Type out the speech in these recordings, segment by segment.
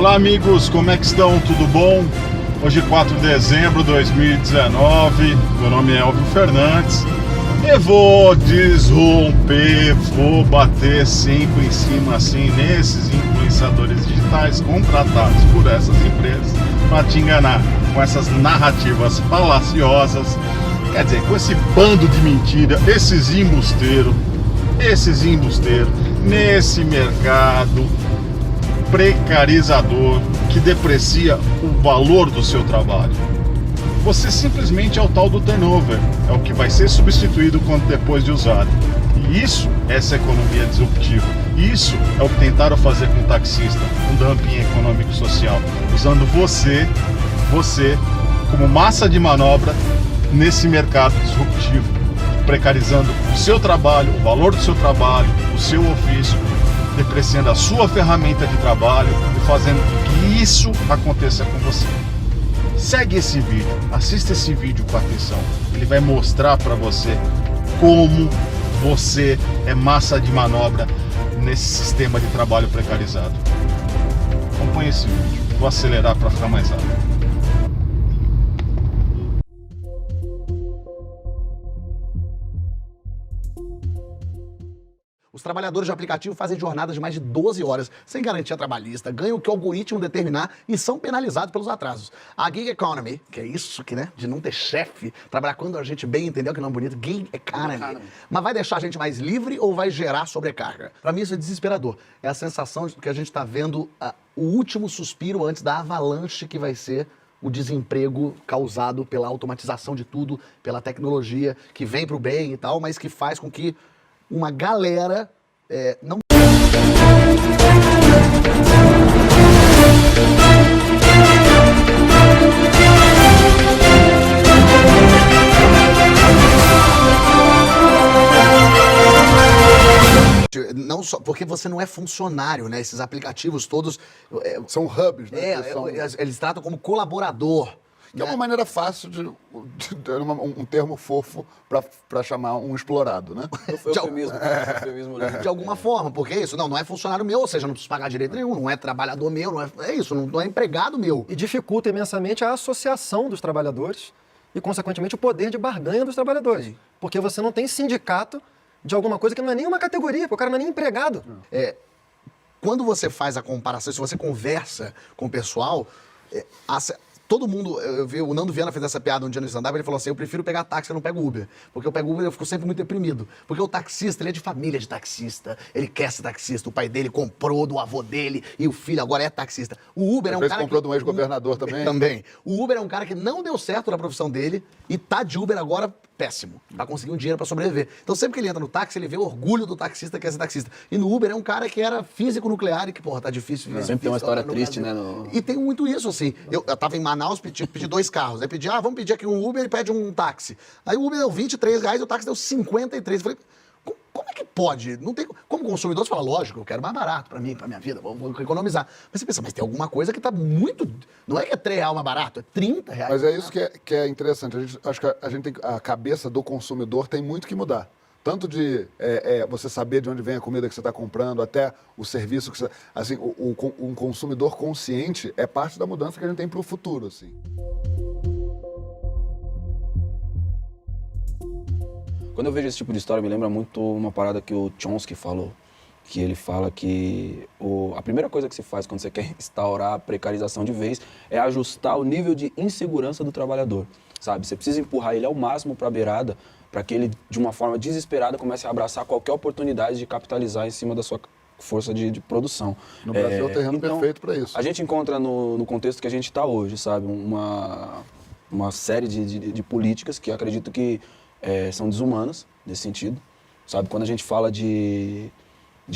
Olá amigos, como é que estão? Tudo bom? Hoje 4 de dezembro de 2019, meu nome é Elvio Fernandes e vou desromper, vou bater 5 em cima assim nesses influenciadores digitais contratados por essas empresas para te enganar com essas narrativas falaciosas, quer dizer, com esse bando de mentira, esses embusteiros nesse mercado precarizador que deprecia o valor do seu trabalho. Você simplesmente é o tal do turnover, é o que vai ser substituído quando depois de usado. E isso é essa economia disruptiva. Isso é o que tentaram fazer com o taxista, um dumping econômico-social, usando você como massa de manobra nesse mercado disruptivo, precarizando o seu trabalho, o valor do seu trabalho, o seu ofício, depreciando a sua ferramenta de trabalho e fazendo que isso aconteça com você. Segue esse vídeo, assista esse vídeo com atenção. Ele vai mostrar para você como você é massa de manobra nesse sistema de trabalho precarizado. Acompanhe esse vídeo, vou acelerar para ficar mais rápido. Os trabalhadores de aplicativo fazem jornadas de mais de 12 horas, sem garantia trabalhista, ganham o que o algoritmo determinar e são penalizados pelos atrasos. A gig economy, que é isso que, né, de não ter chefe, trabalhar quando a gente bem entendeu que não é bonito, gig economy. Mas vai deixar a gente mais livre ou vai gerar sobrecarga? Pra mim isso é desesperador. É a sensação de que a gente tá vendo o último suspiro antes da avalanche que vai ser o desemprego causado pela automatização de tudo, pela tecnologia que vem pro bem e tal, mas que faz com que uma galera não... Não só porque você não é funcionário, né? Esses aplicativos todos são hubs, né? Eles tratam como colaborador. Que é uma maneira fácil de um termo fofo para chamar um explorado, né? Eufemismo, de alguma forma, porque isso não é funcionário meu, ou seja, não preciso pagar direito nenhum, não é trabalhador meu, não é empregado meu. E dificulta imensamente a associação dos trabalhadores e, consequentemente, o poder de barganha dos trabalhadores. Sim. Porque você não tem sindicato de alguma coisa que não é nem uma categoria, porque o cara não é nem empregado. Quando você faz a comparação, se você conversa com o pessoal, todo mundo, eu vi, o Nando Viana fez essa piada um dia no stand-up, ele falou assim, eu prefiro pegar táxi, eu não pego Uber. Porque eu pego Uber, eu fico sempre muito deprimido. Porque o taxista, ele é de família de taxista, ele quer ser taxista, o pai dele comprou do avô dele e o filho agora é taxista. O Uber é um cara comprou de um ex-governador também. Também. O Uber é um cara que não deu certo na profissão dele e tá de Uber agora péssimo, pra conseguir um dinheiro pra sobreviver. Então sempre que ele entra no táxi, ele vê o orgulho do taxista que quer ser taxista. E no Uber é um cara que era físico nuclear e que, porra, tá difícil. Sempre tem uma história triste, né? E tem muito isso, assim. Eu tava em Manaus, pedi 2 carros. Aí pedi, vamos pedir aqui um Uber, ele pede um táxi. Aí o Uber deu R$23 e o táxi deu 53. Eu falei, como é que pode? Não tem, como consumidor, você fala, lógico, eu quero mais barato pra mim, pra minha vida, vou economizar. Mas você pensa, mas tem alguma coisa que tá muito... Não é que é R$3 mais barato, é R$30. Mas é isso que é interessante. Acho que a cabeça do consumidor tem muito que mudar. Tanto de você saber de onde vem a comida que você está comprando, até o serviço que você... Assim, um consumidor consciente é parte da mudança que a gente tem para o futuro, assim. Quando eu vejo esse tipo de história, me lembra muito uma parada que o Chomsky falou. Que ele fala que a primeira coisa que se faz quando você quer instaurar a precarização de vez é ajustar o nível de insegurança do trabalhador, sabe? Você precisa empurrar ele ao máximo para a beirada, para que ele, de uma forma desesperada, comece a abraçar qualquer oportunidade de capitalizar em cima da sua força de produção. No Brasil é o terreno perfeito para isso. A gente encontra no contexto que a gente está hoje, sabe? Uma série de políticas que eu acredito que são desumanas nesse sentido, sabe? Quando a gente fala de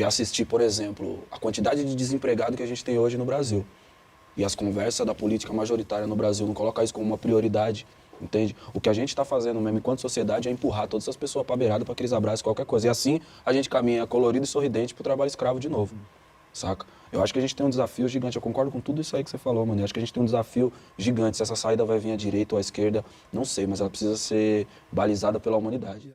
assistir, por exemplo, a quantidade de desempregado que a gente tem hoje no Brasil e as conversas da política majoritária no Brasil não colocar isso como uma prioridade, entende? O que a gente está fazendo mesmo enquanto sociedade é empurrar todas essas pessoas para a beirada para que eles abracem qualquer coisa. E assim a gente caminha colorido e sorridente para o trabalho escravo de novo, saca? Eu acho que a gente tem um desafio gigante, eu concordo com tudo isso aí que você falou, mano. Eu acho que a gente tem um desafio gigante. Se essa saída vai vir à direita ou à esquerda, não sei, mas ela precisa ser balizada pela humanidade.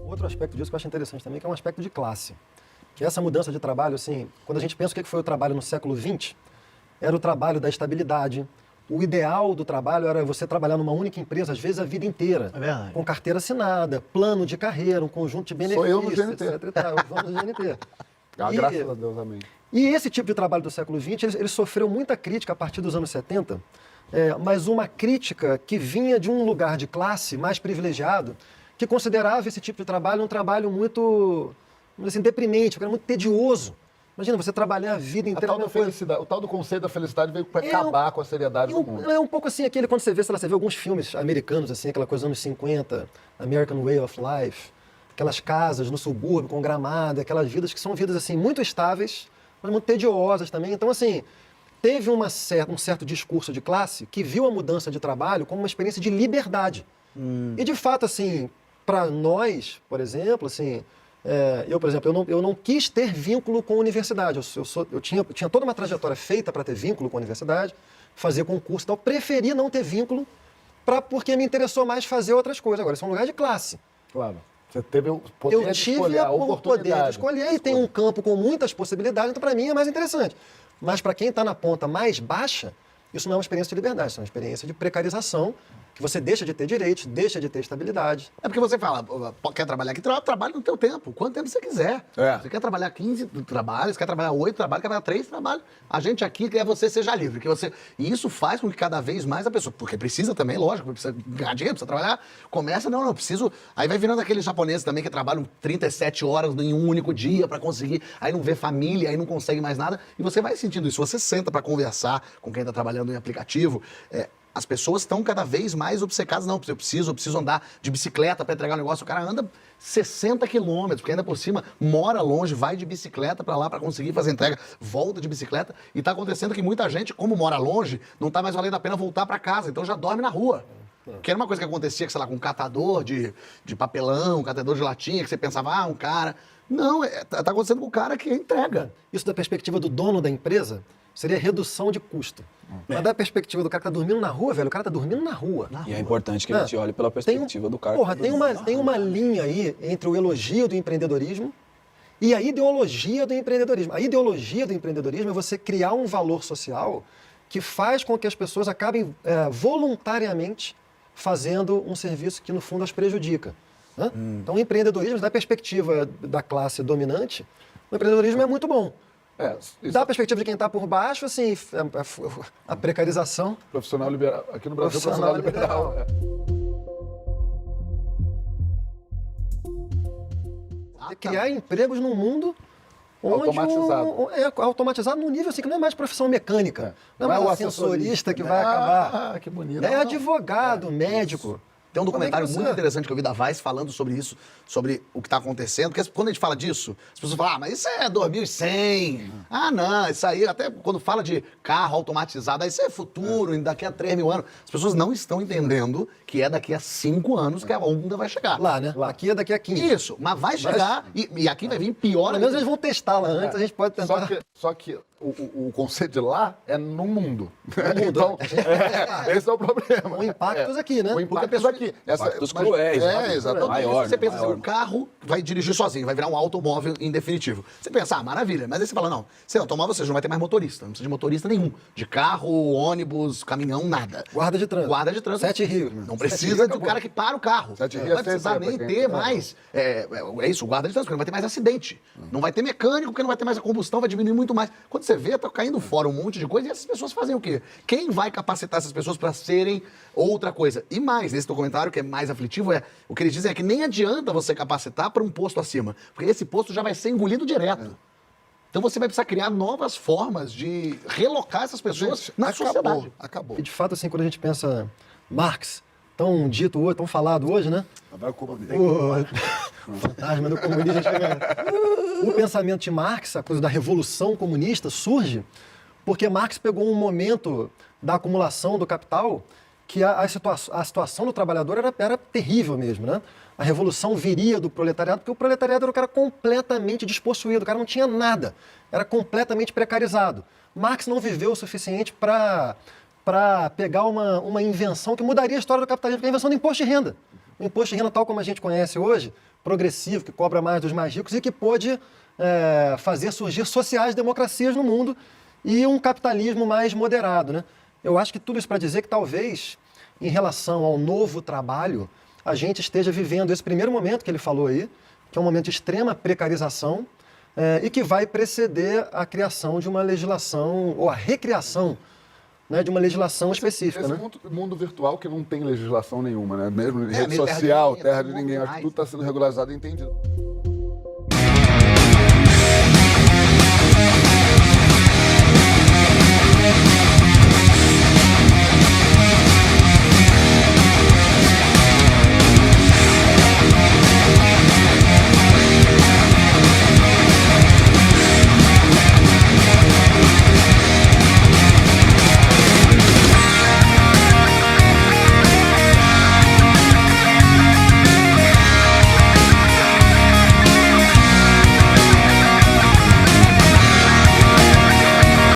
Outro aspecto disso que eu acho interessante também, que é um aspecto de classe. que essa mudança de trabalho, assim, quando a gente pensa o que foi o trabalho no século XX, era o trabalho da estabilidade. O ideal do trabalho era você trabalhar numa única empresa, às vezes a vida inteira. É verdade. Com carteira assinada, plano de carreira, um conjunto de benefícios. Sou eu no GNT. Etc e tal. Vamos no GNT. Graças a Deus, amém. E esse tipo de trabalho do século XX, ele sofreu muita crítica a partir dos anos 70, mas uma crítica que vinha de um lugar de classe mais privilegiado, que considerava esse tipo de trabalho um trabalho muito, vamos dizer assim, deprimente, muito tedioso. Imagina, você trabalhar a vida inteira... O tal do conceito da felicidade veio para acabar com a seriedade do mundo. É um pouco assim, quando você vê, sei lá, você vê alguns filmes americanos, assim, aquela coisa dos anos 50, American Way of Life, aquelas casas no subúrbio com gramado, aquelas vidas que são vidas, assim, muito estáveis, mas muito tediosas também. Então, assim, teve um certo discurso de classe que viu a mudança de trabalho como uma experiência de liberdade. E, de fato, assim, para nós, por exemplo, assim... eu não quis ter vínculo com a universidade. Eu tinha toda uma trajetória feita para ter vínculo com a universidade, fazer concurso e tal. Preferi não ter vínculo porque me interessou mais fazer outras coisas. Agora, isso é um lugar de classe. Claro. Você teve o poder de escolher, a o poder de escolher e tem um campo com muitas possibilidades, então para mim é mais interessante. Mas para quem está na ponta mais baixa, isso não é uma experiência de liberdade, isso é uma experiência de precarização, que você deixa de ter direitos, deixa de ter estabilidade. É porque você fala, quer trabalhar aqui, trabalha no teu tempo, quanto tempo você quiser. Você quer trabalhar 15 trabalhos, quer trabalhar 8 trabalhos, quer trabalhar 3 trabalhos. A gente aqui quer você seja livre. E isso faz com que cada vez mais a pessoa, porque precisa também, lógico, precisa ganhar dinheiro, precisa trabalhar, começa, não, preciso... Aí vai virando aqueles japoneses também que trabalham 37 horas em um único dia para conseguir, aí não vê família, aí não consegue mais nada, e você vai sentindo isso. Você senta para conversar com quem está trabalhando em aplicativo, as pessoas estão cada vez mais obcecadas. Não, eu preciso andar de bicicleta para entregar um negócio. O cara anda 60 quilômetros, porque ainda por cima mora longe, vai de bicicleta para lá para conseguir fazer entrega, volta de bicicleta. E está acontecendo que muita gente, como mora longe, não está mais valendo a pena voltar para casa, então já dorme na rua. Que era uma coisa que acontecia, sei lá, com um catador de papelão, um catador de latinha, que você pensava, um cara... Não, tá acontecendo com o cara que entrega. Isso da perspectiva do dono da empresa seria redução de custo. Mas da perspectiva do cara que tá dormindo na rua, velho, o cara tá dormindo na rua. E é importante que a gente olhe pela perspectiva do cara. Porra, tem uma linha aí entre o elogio do empreendedorismo e a ideologia do empreendedorismo. A ideologia do empreendedorismo é você criar um valor social que faz com que as pessoas acabem voluntariamente fazendo um serviço que, no fundo, as prejudica. Né? Então, o empreendedorismo, da perspectiva da classe dominante, o empreendedorismo é muito bom. Da perspectiva de quem está por baixo, assim, a precarização... Profissional liberal. Aqui no Brasil, profissional liberal. Criar empregos num mundo onde automatizado num nível assim, que não é mais profissão mecânica. Não é mais o ascensorista que vai acabar. Que bonito. É advogado, médico. Tem um documentário muito interessante que eu vi da Vice falando sobre isso, sobre o que está acontecendo. Porque quando a gente fala disso, as pessoas falam, mas isso é 2100. Não, isso aí, até quando fala de carro automatizado, isso é futuro, daqui a 3 mil anos. As pessoas não estão entendendo que é daqui a 5 anos que a onda vai chegar. Lá, né? Aqui é daqui a 15. Isso, mas vai chegar e aqui vai vir pior. Pelo menos eles vão testar lá antes, a gente pode tentar. Só que o conceito de lá é no mundo. Então, esse é o problema. O impactos aqui, né? O impactos aqui. Impactos cruéis. Exatamente. Maior, você pensa maior. assim, o carro vai dirigir sozinho, vai virar um automóvel em definitivo. Você pensa, maravilha. Mas aí você fala, não, se automóvel, você não vai ter mais motorista. Não precisa de motorista nenhum. De carro, ônibus, caminhão, nada. Guarda de trânsito. Guarda de trânsito. 7 Rios. Não precisa do cara que para o carro. 7 Não Rios vai precisar nem ter mais. É isso, o guarda de trânsito, porque não vai ter mais acidente. Não vai ter mecânico, porque não vai ter mais a combustão, vai diminuir muito mais. Quando você vê, tá caindo fora um monte de coisa e essas pessoas fazem o quê? Quem vai capacitar essas pessoas para serem outra coisa? E mais, nesse documentário, que é mais aflitivo, o que eles dizem é que nem adianta você capacitar para um posto acima, porque esse posto já vai ser engolido direto. Então você vai precisar criar novas formas de relocar essas pessoas na sociedade. Acabou. E de fato, assim, quando a gente pensa Marx, tão dito hoje, tão falado hoje, né? O fantasma do comunismo. O pensamento de Marx, a coisa da revolução comunista, surge porque Marx pegou um momento da acumulação do capital que a situação do trabalhador era terrível mesmo, né? A revolução viria do proletariado, porque o proletariado era o cara completamente despossuído, o cara não tinha nada, era completamente precarizado. Marx não viveu o suficiente para pegar uma invenção que mudaria a história do capitalismo, que é a invenção do imposto de renda. O imposto de renda, tal como a gente conhece hoje, progressivo, que cobra mais dos mais ricos e que pôde fazer surgir sociais-democracias no mundo e um capitalismo mais moderado, né? Eu acho que tudo isso para dizer que talvez, em relação ao novo trabalho, a gente esteja vivendo esse primeiro momento que ele falou aí, que é um momento de extrema precarização, e que vai preceder a criação de uma legislação, ou a recriação, né, de uma legislação específica. Esse Né? mundo virtual que não tem legislação nenhuma, né? Mesmo rede meio terra de social, ninguém, terra todo de mundo ninguém, acho que faz. tudo está sendo regularizado e entendido.